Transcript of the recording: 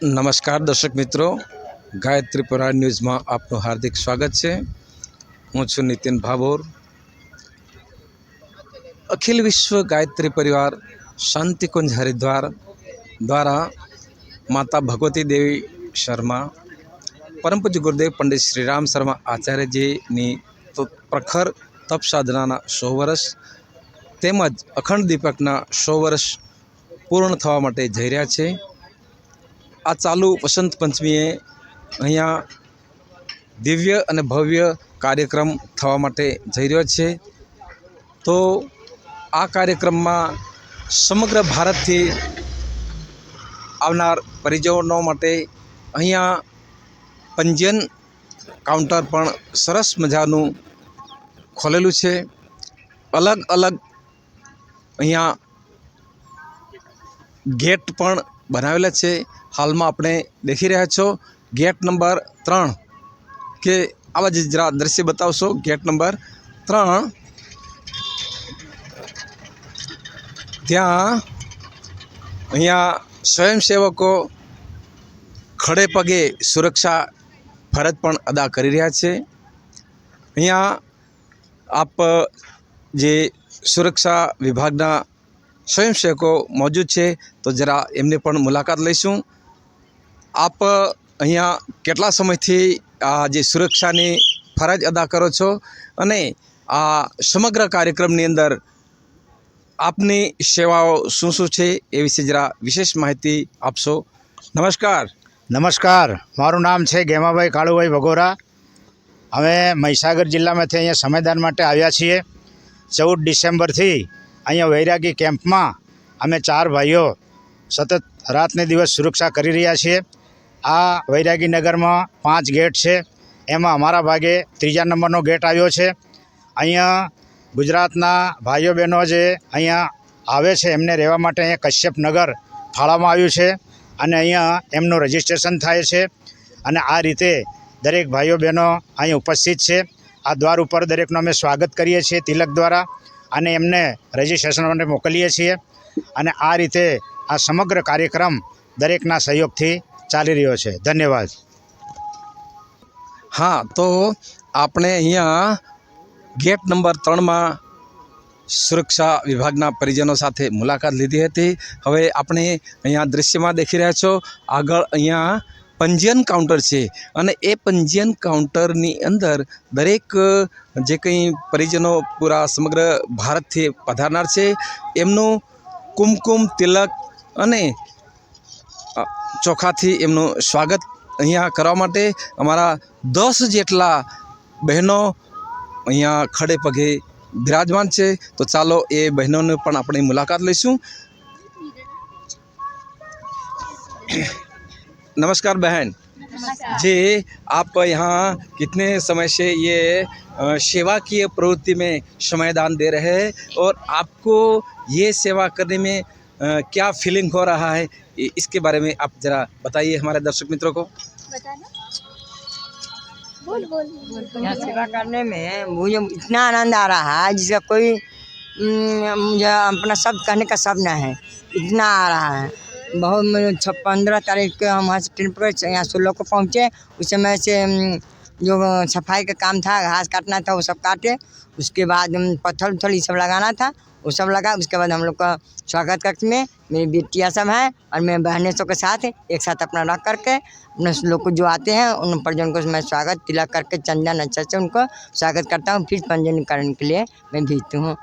नमस्कार दर्शक मित्रों, गायत्री पुराण न्यूज़ में आपनु हार्दिक स्वागत है। हूँ छू नितिन भाभोर। अखिल विश्व गायत्री परिवार शांतिकुंज हरिद्वार द्वारा माता भगवती देवी शर्मा, परम पूज्य गुरुदेव पंडित श्रीराम शर्मा आचार्य जी नी तो प्रखर तप साधना 100 वर्ष तेमज अखंड दीपकना 100 वर्ष पूर्ण थवा माटे जई रह्या छे। आ चालू वसंत पंचमीए अहींया दिव्य अने भव्य कार्यक्रम थवा माटे जई रह्यो छे। तो आ कार्यक्रम में समग्र भारत थी आवनार परिजनों माटे अहींया पंजीयन काउंटर पण सरस मजानुं खोलेलुं छे। अलग अलग अहींया गेट पण बनावेला छे। हाल में आपणे देखी रह्या छो गेट नंबर 3 के आवा जरा दृश्य बतावशो। गेट नंबर 3 त्यां अहींया स्वयंसेवको खड़े पगे सुरक्षा फरज पण अदा करी रह्या छे। अहींया आप जे सुरक्षा विभागना स्वयंसेवको मौजूद है तो जरा एमने पण मुलाकात लईशुं। आप अहींया केटला समयथी आ जे सुरक्षानी फरज अदा करो छो अने आ समग्र कार्यक्रमनी अंदर आपनी सेवाओं शुं शुं छे ए विषे जरा विशेष माहिती आपशो। नमस्कार। नमस्कार, मारू नाम है गेमाभाई काळुभाई भगोरा। हमें महीसागर जिला में अँ समयदान माटे आव्या छीए। 14 डिसेम्बर थी अँ वैरागी केम्प में अमे 4 भाईओ सतत रात ने दिवस सुरक्षा करी रह्या छीए। आ वैरागी नगर में 5 गेट है, एमां अमारा भागे 3जा नंबरनो गेट आव्यो छे। अहींया गुजरातना भाईओ बहनों जे अहींया आवे छे एमने रहेवा माटे अहींया कश्यप नगर फाळामां आव्युं छे अने अहींया एमनुं रजिस्ट्रेशन थाय छे। अने आ रीते दरेक भाईओ बहनों अहीं उपस्थित है। आ द्वार पर दरेकनुं अमे स्वागत करीए छीए तिलक द्वारा अने एमने रजिस्ट्रेशन माटे मोकलीए छीए। अने आ रीते आ समग्र कार्यक्रम दरेकना सहयोगथी चाली रह्यो छे। धन्यवाद। हाँ, तो आपणे अहींया गेट नंबर 3 में सुरक्षा विभागना परिजनों साथे मुलाकात लीधी हती। हवे आपणे अहींया दृश्यमां देखी रह्या छो आगळ अहींया पंजीयन काउंटर छे अने ए पंजीयन काउंटरनी अंदर दरेक जे कंई परिजनों पूरा समग्र भारत थी पधारनार छे एमनुं कुमकुम तिलक अने चोखाथी एमनुं स्वागत अहींया करवा माटे अमारा 10 जेटला बहनों अहींया खड़े पगे विराजमान छे। तो चालो ए बहनों पण आपणे मुलाकात लईशुं। नमस्कार बहन जी, आप यहाँ कितने समय से ये सेवाकीय प्रवृत्ति में समयदान दे रहे हैं और आपको ये सेवा करने में क्या फीलिंग हो रहा है, इसके बारे में आप जरा बताइए हमारे दर्शक मित्रों को। यहाँ सेवा करने में मुझे इतना आनंद आ रहा है जिसका कोई मुझे अपना शब्द कहने का शब्द नहीं है। इतना आ रहा है बहुत। 15 तारीख को हम वहाँ से ट्रेन पर यहाँ 16 को पहुँचे। उस समय से जो सफाई का काम था, घास काटना था वो सब काटे। उसके बाद पत्थर उथल ये सब लगाना था, वो सब लगा। उसके बाद हम लोग का स्वागत कक्ष में मेरी बेटियाँ सब हैं और मेरे बहनें सब के साथ एक साथ अपना रख करके अपने लोग को जो आते हैं उन परिजन को मैं स्वागत तिलक करके चंदन अच्छा से उनको स्वागत करता हूँ। फिर पंजीकरण के लिए मैं भेजती हूँ।